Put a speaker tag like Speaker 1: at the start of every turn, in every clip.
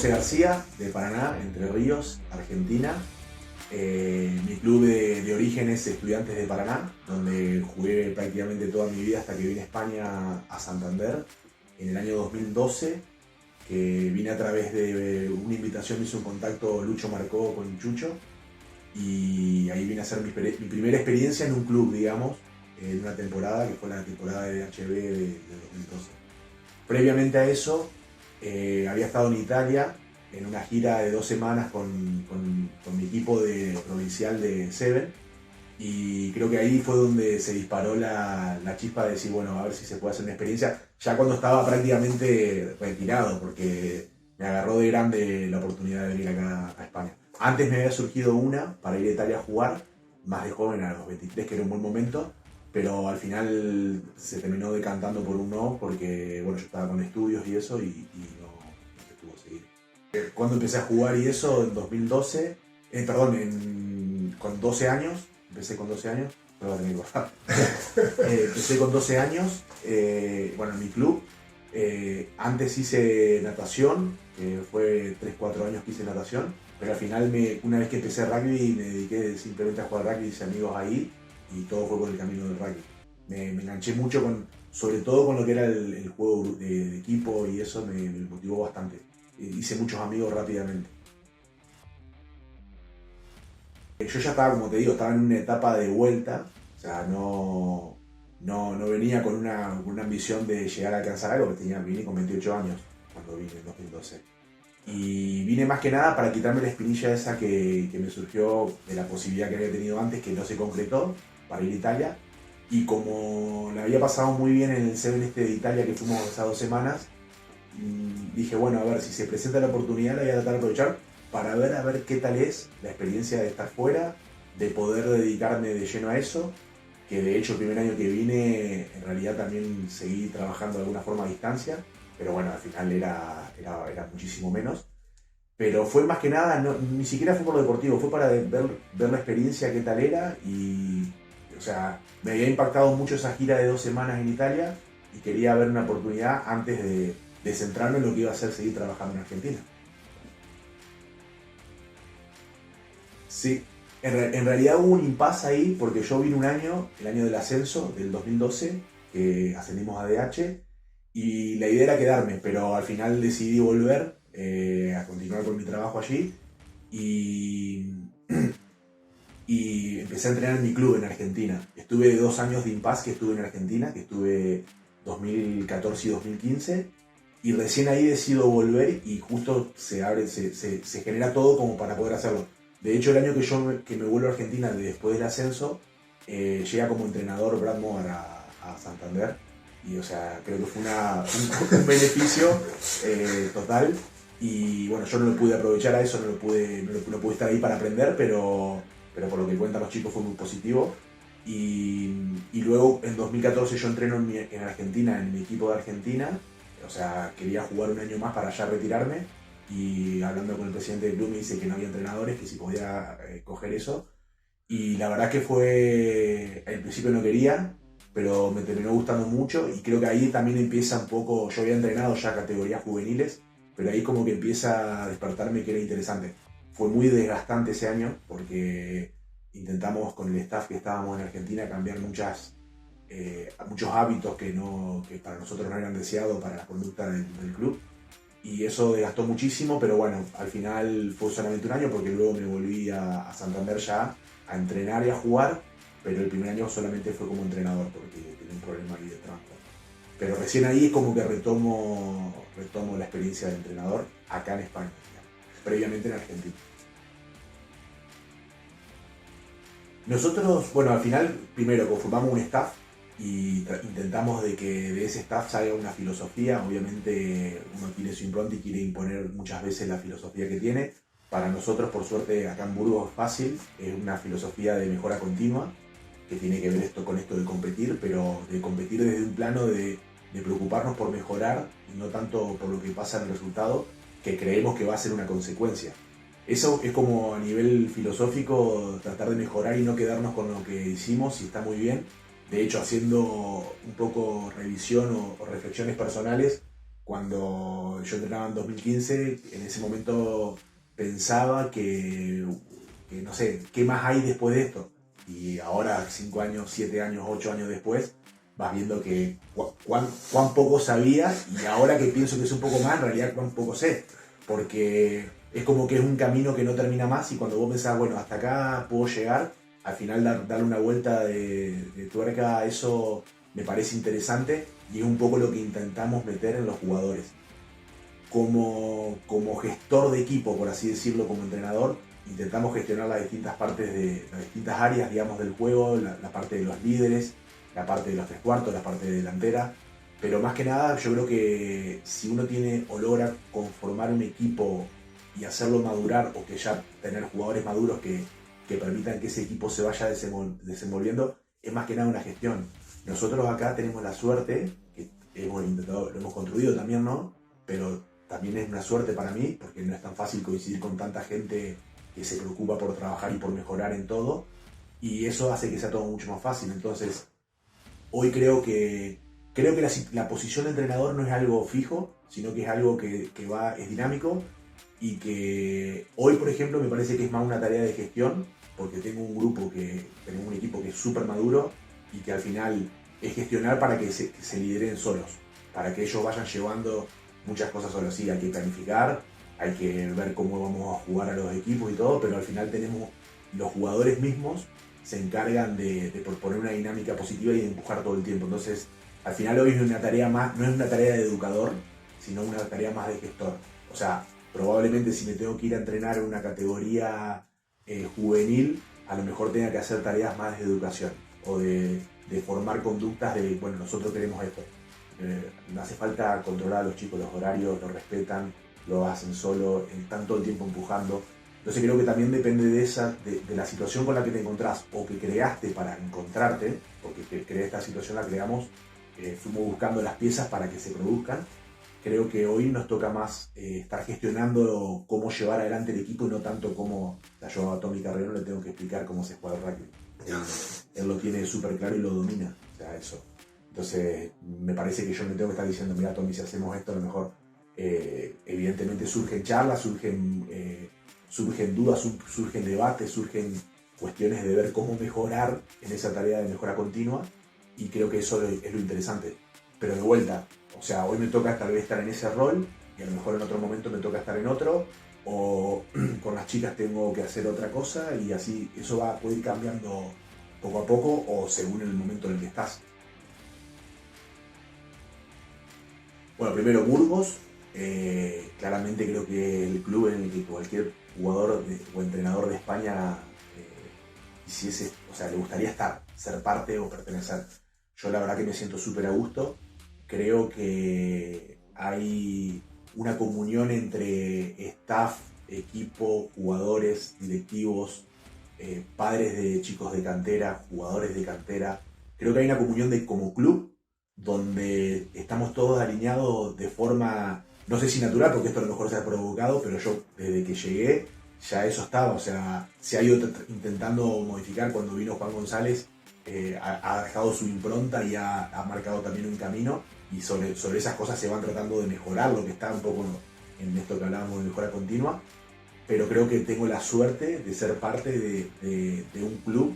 Speaker 1: José García, de Paraná, Entre Ríos, Argentina. Mi club de origen es Estudiantes de Paraná, donde jugué prácticamente toda mi vida hasta que vine a España, a Santander, en el año 2012, que vine a través de una invitación, me hizo un contacto Lucho Marcó con Chucho, y ahí vine a hacer mi primera experiencia en un club, digamos, en una temporada, que fue la temporada de DHB de 2012. Previamente a eso, había estado en Italia en una gira de 2 semanas con mi equipo provincial de Seven, y creo que ahí fue donde se disparó la chispa de decir, bueno, a ver si se puede hacer una experiencia, ya cuando estaba prácticamente retirado, porque me agarró de grande la oportunidad de venir acá a España. Antes me había surgido una para ir a Italia a jugar, más de joven, a los 23, que era un buen momento, pero al final se terminó decantando por un no, porque bueno, yo estaba con estudios y eso, y no se pudo seguir. Cuando empecé a jugar y eso, en 2012, con 12 años, empecé con 12 años, no voy a tener que bajar. Empecé con 12 años, bueno, en mi club. Antes hice natación, fue 3-4 años que hice natación, pero al final, una vez que empecé rugby, me dediqué simplemente a jugar rugby, hice amigos ahí, y todo fue por el camino del rugby. Me enganché mucho sobre todo con lo que era el juego de equipo, y eso me motivó bastante. Hice muchos amigos rápidamente. Yo ya estaba, como te digo, estaba en una etapa de vuelta, o sea, no venía con una ambición de llegar a alcanzar algo, que vine con 28 años cuando vine en 2012. Y vine más que nada para quitarme la espinilla esa que me surgió de la posibilidad que había tenido antes, que no se concretó, para ir a Italia. Y como la había pasado muy bien en el Seven de Italia, que fuimos esas 2 semanas, dije, bueno, a ver, si se presenta la oportunidad, la voy a tratar de aprovechar para ver qué tal es la experiencia de estar fuera, de poder dedicarme de lleno a eso, que de hecho el primer año que vine, en realidad también seguí trabajando de alguna forma a distancia, pero bueno, al final era muchísimo menos. Pero fue más que nada, ni siquiera fue por lo deportivo, fue para ver la experiencia, qué tal era, y o sea, me había impactado mucho esa gira de 2 semanas en Italia, y quería ver una oportunidad antes de centrarme en lo que iba a ser seguir trabajando en Argentina. Sí, en realidad hubo un impasse ahí, porque yo vine un año, el año del ascenso, del 2012, que ascendimos a DH, y la idea era quedarme, pero al final decidí volver, a continuar con mi trabajo allí, y, y empecé a entrenar en mi club en Argentina. Estuve 2 años de impasse que estuve en Argentina, que estuve 2014 y 2015, y recién ahí decido volver, y justo se genera todo como para poder hacerlo. De hecho, el año que me vuelvo a Argentina después del ascenso, llega como entrenador Brad Moore a Santander, y o sea, creo que fue un beneficio total, y bueno, yo no lo pude aprovechar a eso, no pude estar ahí para aprender, pero por lo que cuentan los chicos fue muy positivo. Y luego en 2014 yo entreno en Argentina, en mi equipo de Argentina, o sea, quería jugar un año más para ya retirarme, y hablando con el presidente del club me dice que no había entrenadores, que si podía coger eso. Y la verdad que al principio no quería, pero me terminó gustando mucho, y creo que ahí también empieza un poco, yo había entrenado ya categorías juveniles, pero ahí como que empieza a despertarme que era interesante. Fue muy desgastante ese año, porque intentamos con el staff que estábamos en Argentina cambiar muchos hábitos que para nosotros no eran deseados para la conducta del club, y eso desgastó muchísimo, pero bueno, al final fue solamente un año, porque luego me volví a Santander ya a entrenar y a jugar, pero el primer año solamente fue como entrenador, porque tenía un problema ahí de trampa. Pero recién ahí es como que retomo la experiencia de entrenador acá en España, digamos, previamente en Argentina. Nosotros, bueno, al final, primero conformamos un staff, y intentamos de que de ese staff salga una filosofía. Obviamente uno tiene su impronta y quiere imponer muchas veces la filosofía que tiene. Para nosotros, por suerte, acá en Burgos es fácil, es una filosofía de mejora continua, que tiene que ver con esto de competir, pero de competir desde un plano de preocuparnos por mejorar, y no tanto por lo que pasa en el resultado, que creemos que va a ser una consecuencia. Eso es como a nivel filosófico, tratar de mejorar y no quedarnos con lo que hicimos, y está muy bien. De hecho, haciendo un poco revisión o reflexiones personales, cuando yo entrenaba en 2015, en ese momento pensaba que no sé, ¿qué más hay después de esto? Y ahora, 5 años, 7 años, 8 años después, vas viendo que cuán poco sabía, y ahora que pienso que es un poco más, en realidad cuán poco sé. Porque es como que es un camino que no termina más, y cuando vos pensás, bueno, hasta acá puedo llegar, al final darle una vuelta de tuerca a eso me parece interesante, y es un poco lo que intentamos meter en los jugadores. Como gestor de equipo, por así decirlo, como entrenador, intentamos gestionar las distintas partes las distintas áreas, digamos, del juego, la parte de los líderes, la parte de los tres cuartos, la parte de delantera. Pero más que nada, yo creo que si uno tiene o logra conformar un equipo y hacerlo madurar, o que ya tener jugadores maduros que permitan que ese equipo se vaya desenvolviendo, es más que nada una gestión. Nosotros acá tenemos la suerte, que hemos intentado, lo hemos construido también, ¿no? Pero también es una suerte para mí, porque no es tan fácil coincidir con tanta gente que se preocupa por trabajar y por mejorar en todo, y eso hace que sea todo mucho más fácil. Entonces, hoy creo que la posición de entrenador no es algo fijo, sino que es algo que es dinámico, y que hoy, por ejemplo, me parece que es más una tarea de gestión, porque tenemos un equipo que es súper maduro, y que al final es gestionar para que se lideren solos, para que ellos vayan llevando muchas cosas solos. Sí, hay que planificar, hay que ver cómo vamos a jugar a los equipos y todo, pero al final tenemos los jugadores mismos se encargan de proponer una dinámica positiva y de empujar todo el tiempo. Entonces, al final hoy es una tarea más, no es una tarea de educador, sino una tarea más de gestor. O sea, probablemente si me tengo que ir a entrenar en una categoría juvenil, a lo mejor tenga que hacer tareas más de educación, o de formar conductas de, bueno, nosotros queremos esto. No hace falta controlar a los chicos, los horarios, lo respetan, lo hacen solo, están todo el tiempo empujando. Entonces creo que también depende de la situación con la que te encontrás, o que creaste para encontrarte, porque esta situación la creamos, fuimos buscando las piezas para que se produzcan. Creo que hoy nos toca más estar gestionando cómo llevar adelante el equipo, y no tanto cómo, yo a Tommy Carrero le tengo que explicar cómo se juega el rugby. Él lo tiene súper claro y lo domina, o sea, eso. Entonces me parece que yo me tengo que estar diciendo, mira Tommy, si hacemos esto, a lo mejor evidentemente surgen charlas, surgen dudas, surgen debates, surgen cuestiones de ver cómo mejorar en esa tarea de mejora continua, y creo que eso es lo interesante. Pero de vuelta, o sea, hoy me toca tal vez estar en ese rol, y a lo mejor en otro momento me toca estar en otro, o con las chicas tengo que hacer otra cosa, y así eso puede ir cambiando poco a poco, o según el momento en el que estás. Bueno, primero Burgos, claramente creo que el club en el que cualquier jugador o entrenador de España quisiese, o sea, le gustaría estar, ser parte o pertenecer. Yo la verdad que me siento súper a gusto. Creo que hay una comunión entre staff, equipo, jugadores, directivos, padres de chicos de cantera, jugadores de cantera. Creo que hay una comunión como club, donde estamos todos alineados de forma, no sé si natural, porque esto a lo mejor se ha provocado, pero yo desde que llegué ya eso estaba. O sea, se ha ido intentando modificar. Cuando vino Juan González, ha dejado su impronta y ha marcado también un camino, y sobre esas cosas se van tratando de mejorar, lo que está un poco en esto que hablábamos de mejora continua. Pero creo que tengo la suerte de ser parte de un club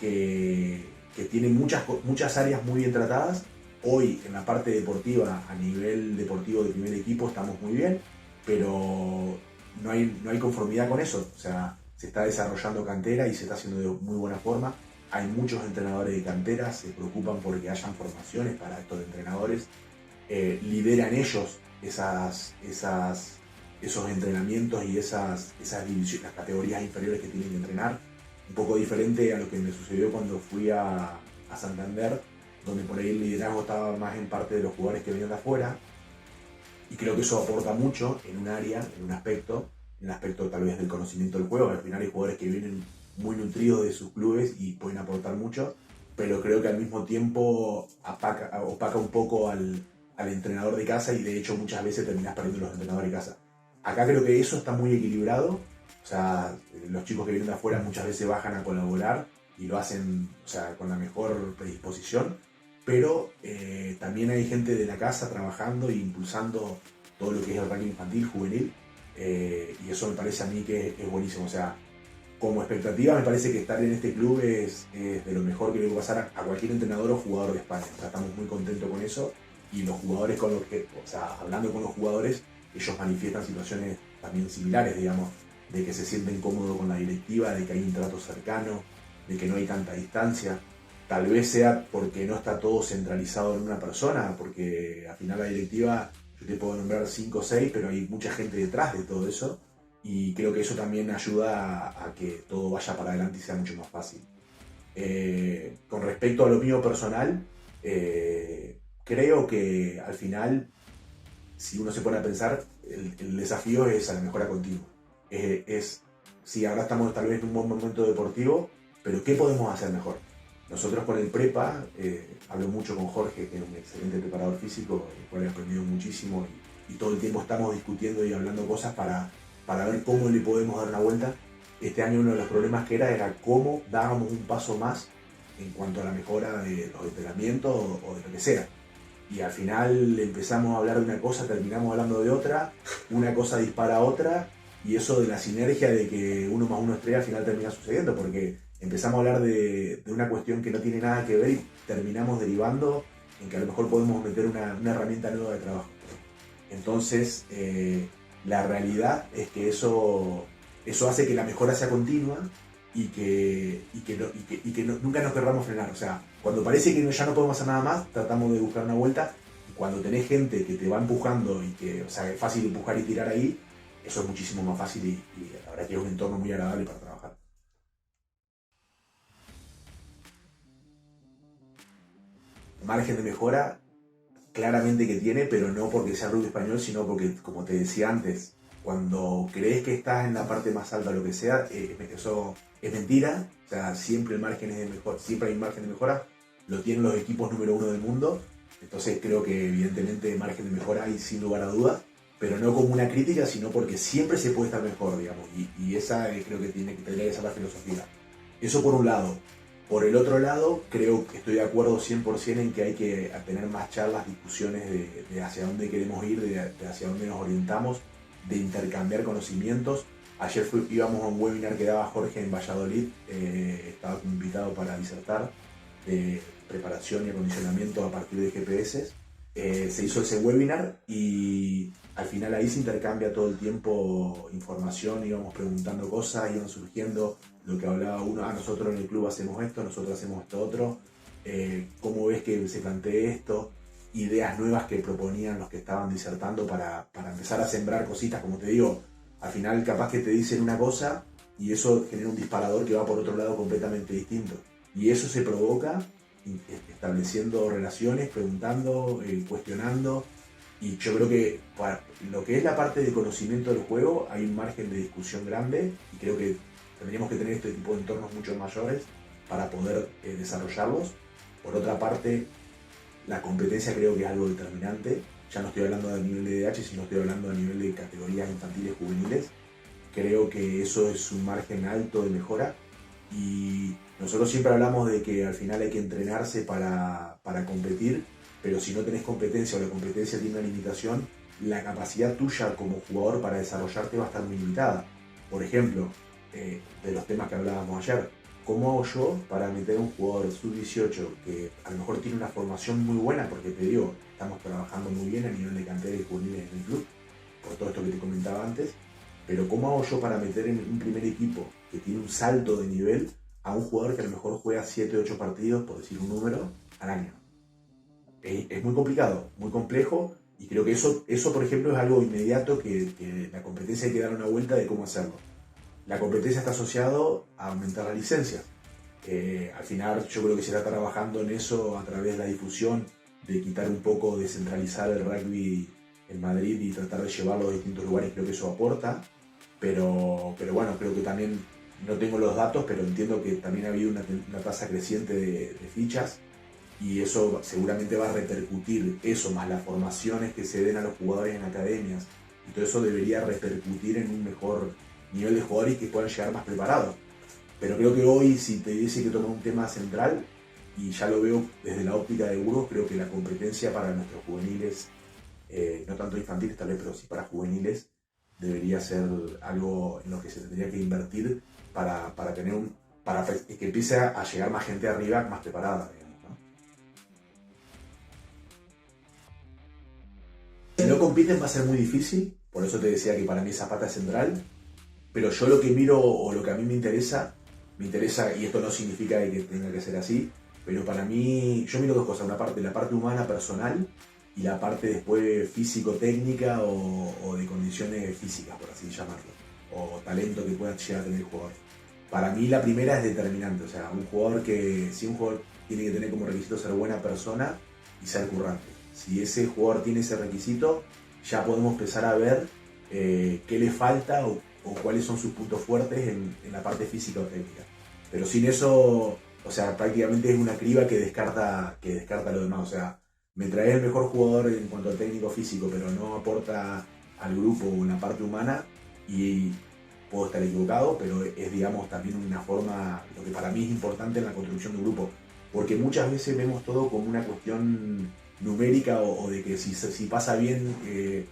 Speaker 1: que tiene muchas áreas muy bien tratadas. Hoy en la parte deportiva, a nivel deportivo de primer equipo, estamos muy bien, pero no hay conformidad con eso. O sea, se está desarrollando cantera y se está haciendo de muy buena forma. Hay muchos entrenadores de cantera, se preocupan porque hayan formaciones para estos entrenadores, lideran ellos esos entrenamientos y esas divisiones, las categorías inferiores que tienen que entrenar. Un poco diferente a lo que me sucedió cuando fui a Santander, donde por ahí el liderazgo estaba más en parte de los jugadores que venían de afuera, y creo que eso aporta mucho en un área, en el aspecto tal vez del conocimiento del juego. Al final hay jugadores que vienen muy nutridos de sus clubes y pueden aportar mucho, pero creo que al mismo tiempo opaca un poco al entrenador de casa, y de hecho muchas veces terminás perdiendo los entrenadores de casa. Acá creo que eso está muy equilibrado. O sea, los chicos que vienen de afuera muchas veces bajan a colaborar y lo hacen, o sea, con la mejor predisposición, pero también hay gente de la casa trabajando e impulsando todo lo que es el rugby infantil, juvenil, y eso me parece a mí que es buenísimo. O sea, como expectativa me parece que estar en este club es de lo mejor que le puede pasar a cualquier entrenador o jugador de España. O sea, estamos muy contentos con eso, y los jugadores con los que, o sea, hablando con los jugadores, ellos manifiestan situaciones también similares, digamos, de que se sienten cómodos con la directiva, de que hay un trato cercano, de que no hay tanta distancia. Tal vez sea porque no está todo centralizado en una persona, porque al final la directiva, yo te puedo nombrar 5 o 6, pero hay mucha gente detrás de todo eso, y creo que eso también ayuda a que todo vaya para adelante y sea mucho más fácil. Con respecto a lo mío personal, creo que al final, si uno se pone a pensar, el desafío es a la mejora continua. Sí, ahora estamos tal vez en un buen momento deportivo, pero ¿qué podemos hacer mejor? Nosotros con el prepa, hablo mucho con Jorge, que es un excelente preparador físico, el cual he aprendido muchísimo, y todo el tiempo estamos discutiendo y hablando cosas para ver cómo le podemos dar una vuelta. Este año uno de los problemas que era cómo dábamos un paso más en cuanto a la mejora de los entrenamientos o de lo que sea. Y al final empezamos a hablar de una cosa, terminamos hablando de otra, una cosa dispara a otra, y eso de la sinergia de que 1 más 1 es 3 al final termina sucediendo, porque empezamos a hablar de una cuestión que no tiene nada que ver y terminamos derivando en que a lo mejor podemos meter una herramienta nueva de trabajo. Entonces, la realidad es que eso hace que la mejora sea continua, y que nunca nos querramos frenar. O sea, cuando parece que ya no podemos hacer nada más, tratamos de buscar una vuelta, y cuando tenés gente que te va empujando y que, o sea, es fácil empujar y tirar ahí, eso es muchísimo más fácil, y la verdad que es un entorno muy agradable para trabajar. Margen de mejora, claramente que tiene, pero no porque sea rugby español, sino porque, como te decía antes, cuando crees que estás en la parte más alta, lo que sea, eso es mentira. O sea, siempre el margen es de mejor, siempre hay margen de mejora, lo tienen los equipos número 1 del mundo. Entonces creo que evidentemente margen de mejora hay sin lugar a dudas, pero no como una crítica, sino porque siempre se puede estar mejor, digamos, y esa creo que tiene que tener esa la filosofía. Eso por un lado. Por el otro lado, creo que estoy de acuerdo 100% en que hay que tener más charlas, discusiones de hacia dónde queremos ir, de hacia dónde nos orientamos, de intercambiar conocimientos. Ayer íbamos a un webinar que daba Jorge en Valladolid, estaba como invitado para disertar de preparación y acondicionamiento a partir de GPS. Se hizo ese webinar, y al final ahí se intercambia todo el tiempo información, íbamos preguntando cosas, iban surgiendo lo que hablaba uno: nosotros en el club hacemos esto, nosotros hacemos esto otro, ¿cómo ves que se plantee esto? Ideas nuevas que proponían los que estaban disertando para empezar a sembrar cositas. Como te digo, al final capaz que te dicen una cosa y eso genera un disparador que va por otro lado completamente distinto. Y eso se provoca estableciendo relaciones, preguntando, cuestionando. Y yo creo que para lo que es la parte de conocimiento del juego hay un margen de discusión grande, y creo que tendríamos que tener este tipo de entornos mucho mayores para poder desarrollarlos. Por otra parte, la competencia creo que es algo determinante. Ya no estoy hablando del nivel de DH, sino estoy hablando a nivel de categorías infantiles, juveniles. Creo que eso es un margen alto de mejora, y nosotros siempre hablamos de que al final hay que entrenarse para competir, pero si no tenés competencia o la competencia tiene una limitación, la capacidad tuya como jugador para desarrollarte va a estar muy limitada. Por ejemplo, de los temas que hablábamos ayer, ¿cómo hago yo para meter a un jugador sub-18 que a lo mejor tiene una formación muy buena? Porque te digo, estamos trabajando muy bien a nivel de cantera y juveniles en el club, por todo esto que te comentaba antes, pero ¿cómo hago yo para meter en un primer equipo que tiene un salto de nivel a un jugador que a lo mejor juega 7 8 partidos, por decir un número, al año? Es muy complicado, muy complejo, y creo que eso por ejemplo, es algo inmediato que la competencia hay que dar una vuelta de cómo hacerlo. La competencia está asociado a aumentar las licencias. Al final yo creo que se está trabajando en eso a través de la difusión, de quitar un poco, descentralizar el rugby en Madrid y tratar de llevarlo a distintos lugares. Creo que eso aporta, pero bueno, creo que también, no tengo los datos, pero entiendo que también ha habido una tasa creciente de fichas, y eso seguramente va a repercutir, eso más las formaciones que se den a los jugadores en academias, y todo eso debería repercutir en un mejor nivel de jugadores que puedan llegar más preparados. Pero creo que hoy, si te dice que tomar un tema central, y ya lo veo desde la óptica de Burgos, creo que la competencia para nuestros juveniles, no tanto infantiles tal vez, pero sí para juveniles, debería ser algo en lo que se tendría que invertir para tener para que empiece a llegar más gente arriba, más preparada, digamos, ¿no? Si no compiten va a ser muy difícil, por eso te decía que para mí Zapata es central, pero yo lo que miro o lo que a mí me interesa, y esto no significa que tenga que ser así, pero para mí, yo miro dos cosas, una parte, la parte humana personal y la parte después físico-técnica o de condiciones físicas, por así llamarlo, o talento que pueda llegar a tener el jugador. Para mí la primera es determinante, o sea, si un jugador tiene que tener como requisito ser buena persona y ser currante. Si ese jugador tiene ese requisito, ya podemos empezar a ver qué le falta o cuáles son sus puntos fuertes en la parte física o técnica. Pero sin eso, o sea, prácticamente es una criba que descarta lo demás. O sea, me traes el mejor jugador en cuanto a técnico físico, pero no aporta al grupo una parte humana, y puedo estar equivocado, pero es, digamos, también una forma, lo que para mí es importante en la construcción de un grupo. Porque muchas veces vemos todo como una cuestión numérica o de que si pasa bien,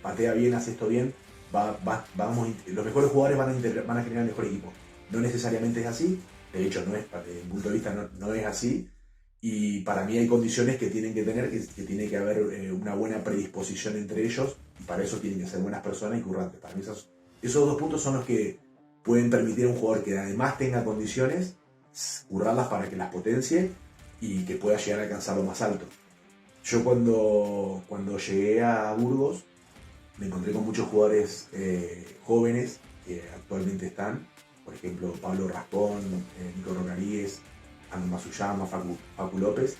Speaker 1: patea bien, hace esto bien, los mejores jugadores van a generar el mejor equipo. No necesariamente es así, de hecho no es, desde mi punto de vista no es así, y para mí hay condiciones que tienen que tener, que tiene que haber una buena predisposición entre ellos, y para eso tienen que ser buenas personas y currantes. Para mí esos dos puntos son los que pueden permitir a un jugador que además tenga condiciones, currarlas para que las potencie y que pueda llegar a alcanzar lo más alto. Yo cuando llegué a Burgos me encontré con muchos jugadores jóvenes que actualmente están, por ejemplo Pablo Rascón, Nico Rocaríes, Ando Masuyama, Facu López,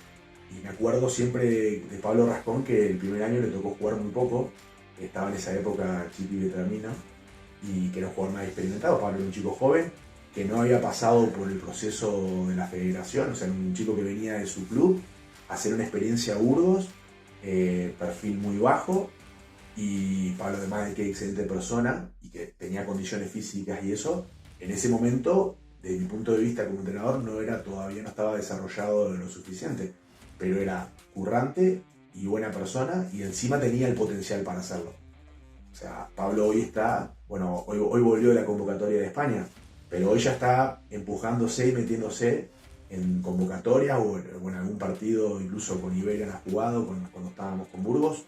Speaker 1: y me acuerdo siempre de Pablo Rascón, que el primer año le tocó jugar muy poco, estaba en esa época Chipi Betramino, y que era un jugador más experimentado. Pablo era un chico joven que no había pasado por el proceso de la federación, o sea, un chico que venía de su club a hacer una experiencia a Burgos, perfil muy bajo, y Pablo, además de que excelente persona y que tenía condiciones físicas y eso, en ese momento, desde mi punto de vista como entrenador, todavía no estaba desarrollado lo suficiente, pero era currante y buena persona, y encima tenía el potencial para hacerlo. O sea, Pablo hoy está, bueno, hoy volvió de la convocatoria de España, pero hoy ya está empujándose y metiéndose en convocatoria o en algún partido, incluso con Iberian ha jugado cuando estábamos con Burgos.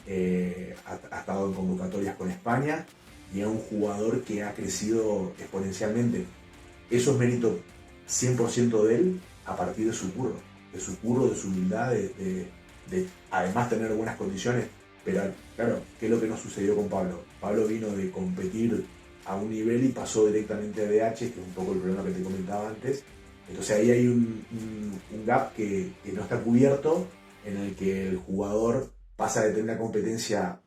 Speaker 1: Ha estado en convocatorias con España y es un jugador que ha crecido exponencialmente. Eso es mérito 100% de él, a partir de su curro, de su humildad, de además tener buenas condiciones. Pero claro, ¿qué es lo que nos sucedió con Pablo? Pablo vino de competir a un nivel y pasó directamente a DH, que es un poco el problema que te comentaba antes. Entonces ahí hay un gap que no está cubierto, en el que el jugador pasa de tener una competencia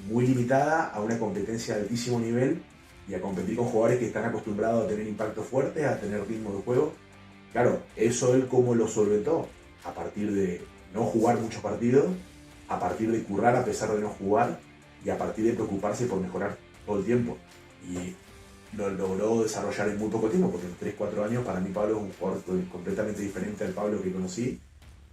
Speaker 1: muy limitada a una competencia de altísimo nivel y a competir con jugadores que están acostumbrados a tener impacto fuerte, a tener ritmo de juego. Claro, eso él cómo lo solventó, a partir de no jugar muchos partidos, a partir de currar a pesar de no jugar, y a partir de preocuparse por mejorar todo el tiempo. Y lo logró desarrollar en muy poco tiempo, porque en 3-4 años para mí Pablo es un jugador completamente diferente al Pablo que conocí,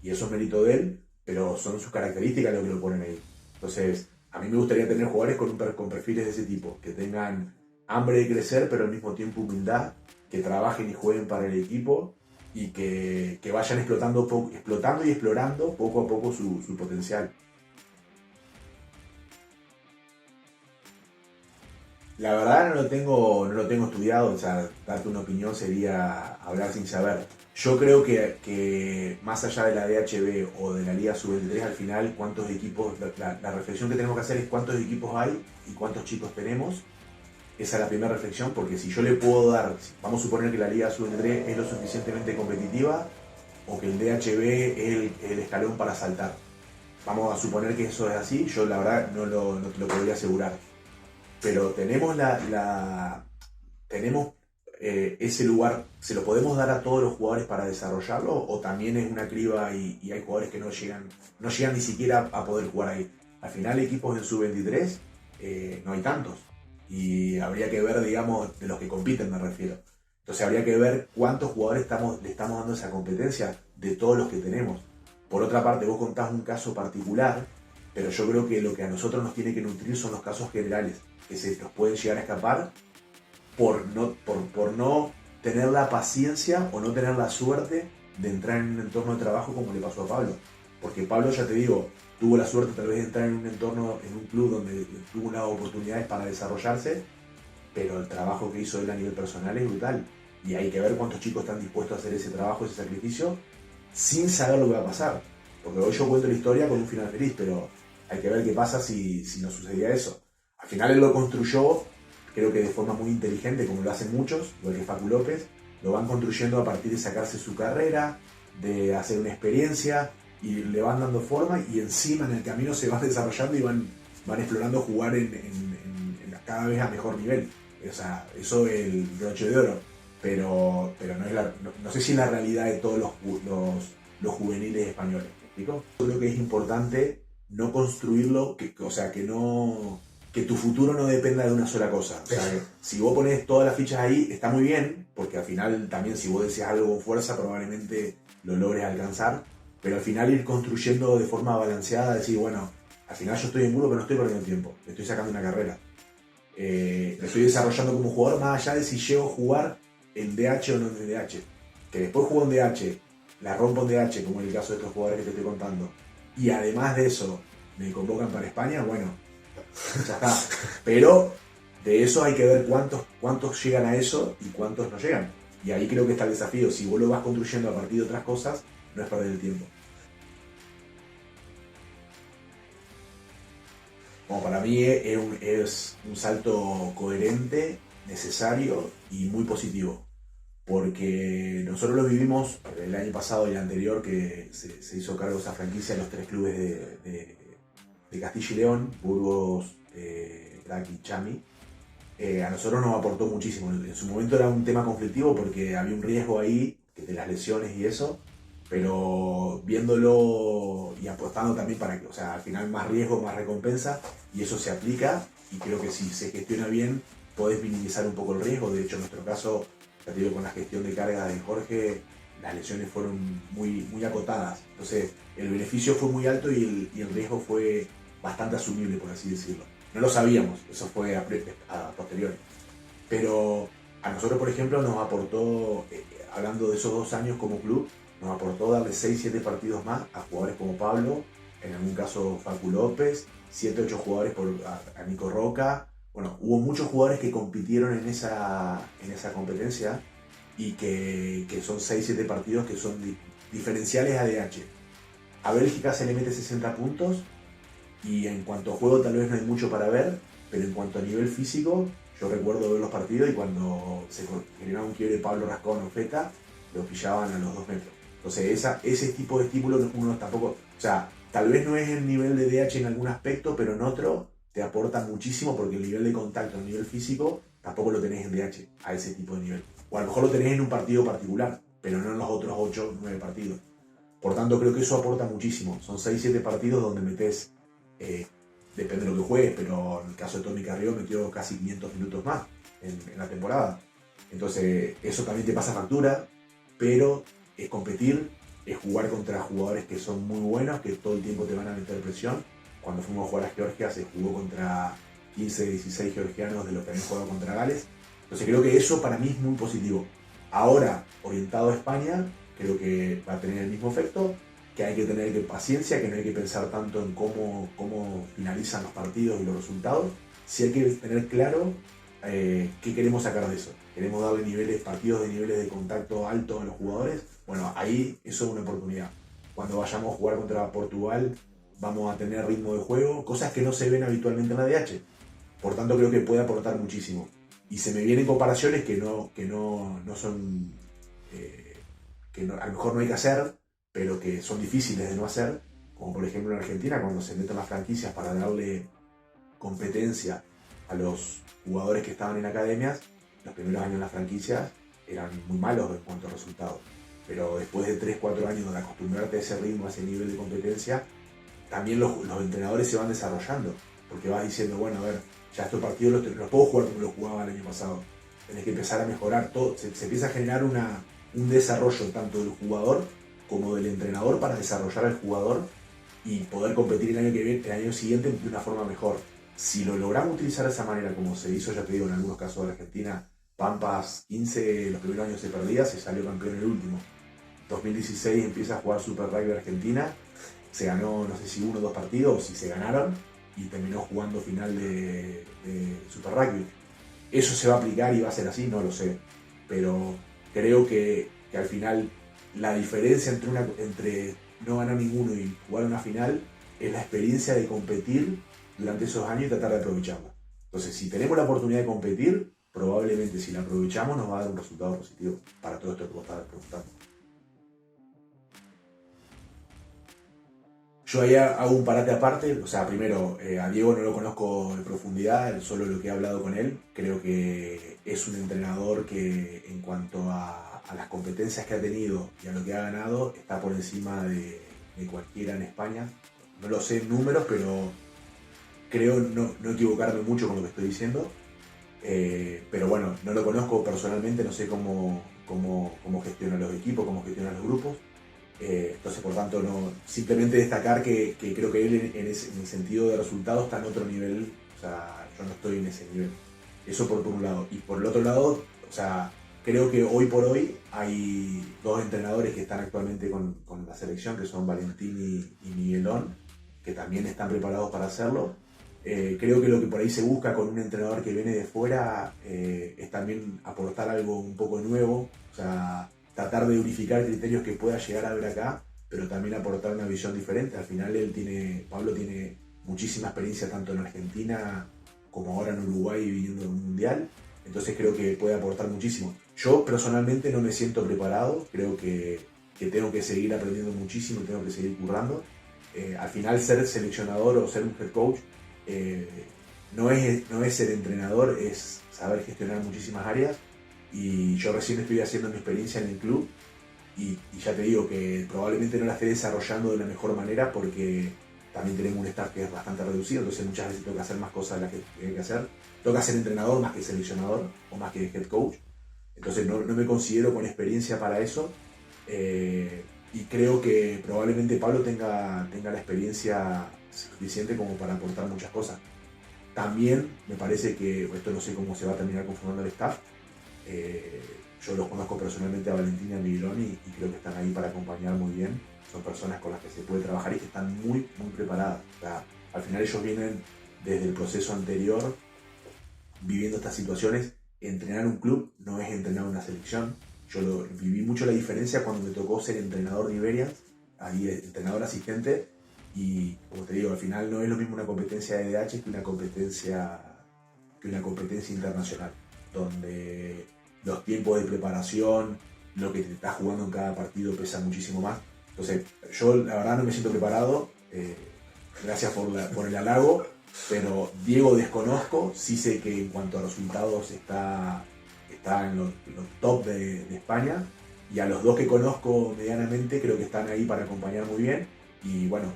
Speaker 1: y eso es mérito de él, pero son sus características lo que lo ponen ahí. Entonces, a mí me gustaría tener jugadores con perfiles de ese tipo, que tengan hambre de crecer, pero al mismo tiempo humildad, que trabajen y jueguen para el equipo, y que vayan explotando y explorando poco a poco su potencial. La verdad no lo tengo estudiado, o sea, darte una opinión sería hablar sin saber. Yo creo que más allá de la DHB o de la Liga Sub-23, al final, cuántos equipos, la reflexión que tenemos que hacer es cuántos equipos hay y cuántos chicos tenemos. Esa es la primera reflexión, porque si yo le puedo dar, vamos a suponer que la Liga Sub-23 es lo suficientemente competitiva, o que el DHB es el escalón para saltar. Vamos a suponer que eso es así, yo la verdad no te lo podría asegurar. Pero tenemos ese lugar, ¿se lo podemos dar a todos los jugadores para desarrollarlo? ¿O también es una criba y hay jugadores que no llegan ni siquiera a poder jugar ahí? Al final, equipos en sub-23 no hay tantos. Y habría que ver, digamos, de los que compiten me refiero. Entonces habría que ver cuántos jugadores le estamos dando esa competencia de todos los que tenemos. Por otra parte, vos contás un caso particular, pero yo creo que lo que a nosotros nos tiene que nutrir son los casos generales, que se nos pueden llegar a escapar por no tener la paciencia o no tener la suerte de entrar en un entorno de trabajo como le pasó a Pablo. Porque Pablo, ya te digo, tuvo la suerte tal vez de entrar en un entorno, en un club donde tuvo unas oportunidades para desarrollarse, pero el trabajo que hizo él a nivel personal es brutal. Y hay que ver cuántos chicos están dispuestos a hacer ese trabajo, ese sacrificio, sin saber lo que va a pasar. Porque hoy yo cuento la historia con un final feliz, pero hay que ver qué pasa si no sucedía eso. Al final él lo construyó, creo que de forma muy inteligente, como lo hacen muchos, igual que Facu López, lo van construyendo a partir de sacarse su carrera, de hacer una experiencia, y le van dando forma, y encima en el camino se van desarrollando y van explorando jugar cada vez a mejor nivel. O sea, eso es el broche de oro, pero no, no sé si es la realidad de todos los juveniles españoles. ¿Me explico? Yo creo que es importante no construirlo, o sea, que tu futuro no dependa de una sola cosa. O sea, que si vos pones todas las fichas ahí, está muy bien, porque al final también si vos decís algo con fuerza, probablemente lo logres alcanzar, pero al final ir construyendo de forma balanceada, decir, bueno, al final yo estoy en Muro, pero no estoy perdiendo tiempo, estoy sacando una carrera. Me estoy desarrollando como jugador, más allá de si llego a jugar en DH o no en DH. Que después juego en DH, la rompo en DH, como en el caso de estos jugadores que te estoy contando, y además de eso me convocan para España, bueno, ya está. Pero de eso hay que ver cuántos llegan a eso y cuántos no llegan. Y ahí creo que está el desafío. Si vos lo vas construyendo a partir de otras cosas, no es perder el tiempo. Como para mí es un salto coherente, necesario y muy positivo. Porque nosotros lo vivimos el año pasado y el anterior, que se hizo cargo de esa franquicia en los 3 clubes de Castilla y León, Burgos, Drac y Chami. A nosotros nos aportó muchísimo. En su momento era un tema conflictivo porque había un riesgo ahí de las lesiones y eso, pero viéndolo y apostando también para que, o sea, al final más riesgo, más recompensa, y eso se aplica, y creo que si se gestiona bien, podés minimizar un poco el riesgo. De hecho, en nuestro caso, ya te digo, con la gestión de carga de Jorge, las lesiones fueron muy acotadas. Entonces, el beneficio fue muy alto y el riesgo fue bastante asumible, por así decirlo. No lo sabíamos, eso fue a posteriori. Pero a nosotros, por ejemplo, nos aportó, hablando de esos 2 años como club, nos aportó darle 6-7 partidos más a jugadores como Pablo, en algún caso Facu López, 7-8 jugadores a Nico Roca. Bueno, hubo muchos jugadores que compitieron en esa competencia y que son 6-7 partidos que son diferenciales a DH. A Bélgica se le mete 60 puntos y en cuanto a juego tal vez no hay mucho para ver, pero en cuanto a nivel físico, yo recuerdo ver los partidos y cuando se generaba un quiebre Pablo Rascón o Feta, lo pillaban a los 2 metros. Entonces ese tipo de estímulo uno tampoco, o sea, tal vez no es el nivel de DH en algún aspecto, pero en otro te aporta muchísimo porque el nivel de contacto, el nivel físico, tampoco lo tenés en DH a ese tipo de nivel. O a lo mejor lo tenés en un partido particular, pero no en los otros 8 o 9 partidos. Por tanto, creo que eso aporta muchísimo. Son 6-7 partidos donde metés, depende de lo que juegues, pero en el caso de Tommy Carrillo metió casi 500 minutos más en la temporada. Entonces, eso también te pasa factura, pero es competir, es jugar contra jugadores que son muy buenos, que todo el tiempo te van a meter presión. Cuando fuimos a jugar a Georgia se jugó contra 15, 16 georgianos de los que habían jugado contra Gales. Entonces creo que eso para mí es muy positivo. Ahora, orientado a España, creo que va a tener el mismo efecto, que hay que tener paciencia, que no hay que pensar tanto en cómo finalizan los partidos y los resultados. Sí hay que tener claro qué queremos sacar de eso. Queremos darle partidos de niveles de contacto alto a los jugadores. Bueno, ahí eso es una oportunidad. Cuando vayamos a jugar contra Portugal, vamos a tener ritmo de juego, cosas que no se ven habitualmente en la DH. Por tanto, creo que puede aportar muchísimo. Y se me vienen comparaciones que no son, que a lo mejor no hay que hacer, pero que son difíciles de no hacer, como por ejemplo en Argentina, cuando se meten las franquicias para darle competencia a los jugadores que estaban en academias. Los primeros años en las franquicias eran muy malos en cuanto a resultados, pero después de 3-4 años de acostumbrarte a ese ritmo, a ese nivel de competencia, también los entrenadores se van desarrollando, porque vas diciendo, bueno, a ver, ya estos partidos los puedo jugar como los jugaba el año pasado. tenés que empezar a mejorar todo, se empieza a generar un desarrollo tanto del jugador como del entrenador para desarrollar al jugador y poder competir el año siguiente de una forma mejor. Si lo logramos utilizar de esa manera, como se hizo, ya te digo, en algunos casos de Argentina, Pampas 15, los primeros años se perdía, se salió campeón en el último. 2016 empieza a jugar Super Rugby Argentina, se ganó no sé si 1 o 2 partidos, o si se ganaron, y terminó jugando final de Super Rugby. ¿Eso se va a aplicar y va a ser así? No lo sé. Pero creo que al final la diferencia entre no ganar ninguno y jugar una final es la experiencia de competir durante esos años y tratar de aprovecharla. Entonces, si tenemos la oportunidad de competir, probablemente si la aprovechamos nos va a dar un resultado positivo para todo esto que vos estabas preguntando. Yo ahí hago un parate aparte, o sea, primero, a Diego no lo conozco en profundidad, solo lo que he hablado con él. Creo que es un entrenador que en cuanto a las competencias que ha tenido y a lo que ha ganado, está por encima de cualquiera en España. No lo sé en números, pero creo no equivocarme mucho con lo que estoy diciendo. Pero bueno, no lo conozco personalmente, no sé cómo gestiona los equipos, cómo gestiona los grupos. Entonces, por tanto, simplemente destacar que creo que él en el sentido de resultados está en otro nivel. O sea, yo no estoy en ese nivel. Eso por un lado. Y por el otro lado, o sea, creo que hoy por hoy hay 2 entrenadores que están actualmente con la selección, que son Valentín y Miguelón, que también están preparados para hacerlo. Creo que lo que por ahí se busca con un entrenador que viene de fuera es también aportar algo un poco nuevo. O sea, tratar de unificar criterios que pueda llegar a ver acá, pero también aportar una visión diferente. Al final Pablo tiene muchísima experiencia tanto en Argentina como ahora en Uruguay viniendo de un mundial, entonces creo que puede aportar muchísimo. Yo personalmente no me siento preparado, creo que tengo que seguir aprendiendo muchísimo, tengo que seguir currando. Al final ser seleccionador o ser un head coach no es ser entrenador, es saber gestionar muchísimas áreas. Y yo recién estoy haciendo mi experiencia en el club y ya te digo que probablemente no la esté desarrollando de la mejor manera porque también tenemos un staff que es bastante reducido, entonces muchas veces tengo que hacer más cosas de las que tengo que hacer. Tengo que ser entrenador más que seleccionador o más que head coach. Entonces no me considero con experiencia para eso. Y creo que probablemente Pablo tenga la experiencia suficiente como para aportar muchas cosas. También me parece que, esto no sé cómo se va a terminar conformando el staff, yo los conozco personalmente a Valentín y a Miguelón y creo que están ahí para acompañar muy bien. Son personas con las que se puede trabajar y que están muy preparadas. O sea, al final ellos vienen desde el proceso anterior viviendo estas situaciones. Entrenar un club no es entrenar una selección. Yo viví mucho la diferencia cuando me tocó ser entrenador de Iberians, ahí entrenador asistente, y como te digo, al final no es lo mismo una competencia de DH que una competencia internacional, donde los tiempos de preparación, lo que te estás jugando en cada partido pesa muchísimo más. Entonces, yo la verdad no me siento preparado, gracias por el halago, pero Diego desconozco, sí sé que en cuanto a resultados está en los top de España, y a los 2 que conozco medianamente creo que están ahí para acompañar muy bien, y bueno,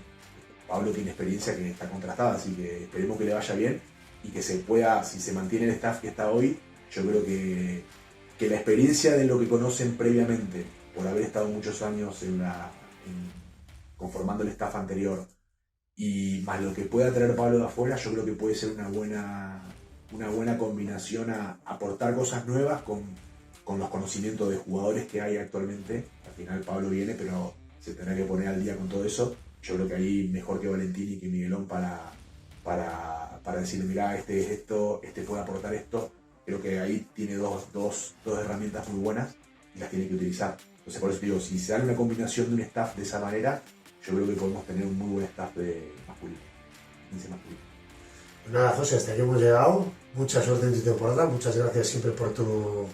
Speaker 1: Pablo tiene experiencia que está contrastada, así que esperemos que le vaya bien y que se pueda, si se mantiene el staff que está hoy, yo creo que la experiencia de lo que conocen previamente, por haber estado muchos años conformando el staff anterior, y más lo que pueda traer Pablo de afuera, yo creo que puede ser una buena combinación a aportar cosas nuevas con los conocimientos de jugadores que hay actualmente. Al final Pablo viene, pero se tendrá que poner al día con todo eso. Yo creo que ahí mejor que Valentín y que Miguelón para decirle, mirá, este es esto, este puede aportar esto. Creo que ahí tiene dos herramientas muy buenas y las tiene que utilizar. Entonces por eso digo, si se da una combinación de un staff de esa manera, yo creo que podemos tener un muy buen staff de masculino, 15 masculino.
Speaker 2: Pues nada, José, hasta aquí hemos llegado. Mucha suerte en tu temporada. Muchas gracias siempre por tu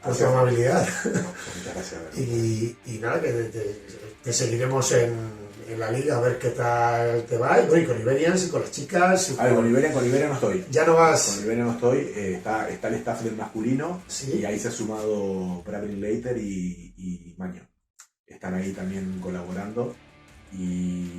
Speaker 2: amabilidad.
Speaker 1: Muchas gracias.
Speaker 2: Y nada, que te seguiremos en la liga a ver qué tal te va. Y con Iberians y con las chicas.
Speaker 1: A ver, con Iberia no estoy.
Speaker 2: Ya no vas.
Speaker 1: Con Iberia no estoy. Está el staff del masculino.
Speaker 2: ¿Sí?
Speaker 1: Y ahí se ha sumado Bradley Leiter y Maño. Están ahí también colaborando. Y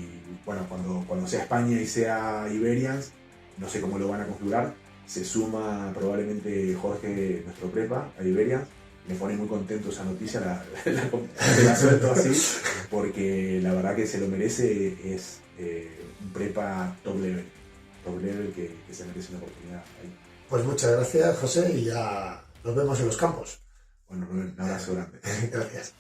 Speaker 1: bueno, cuando sea España y sea Iberians, no sé cómo lo van a configurar, Se suma probablemente Jorge, nuestro prepa, a Iberians. Me pone muy contento esa noticia, te la suelto así, porque la verdad que se lo merece. Es un prepa top level que se merece una oportunidad ahí.
Speaker 2: Pues muchas gracias, José, y ya nos vemos en los campos.
Speaker 1: Bueno, un abrazo grande.
Speaker 2: Gracias.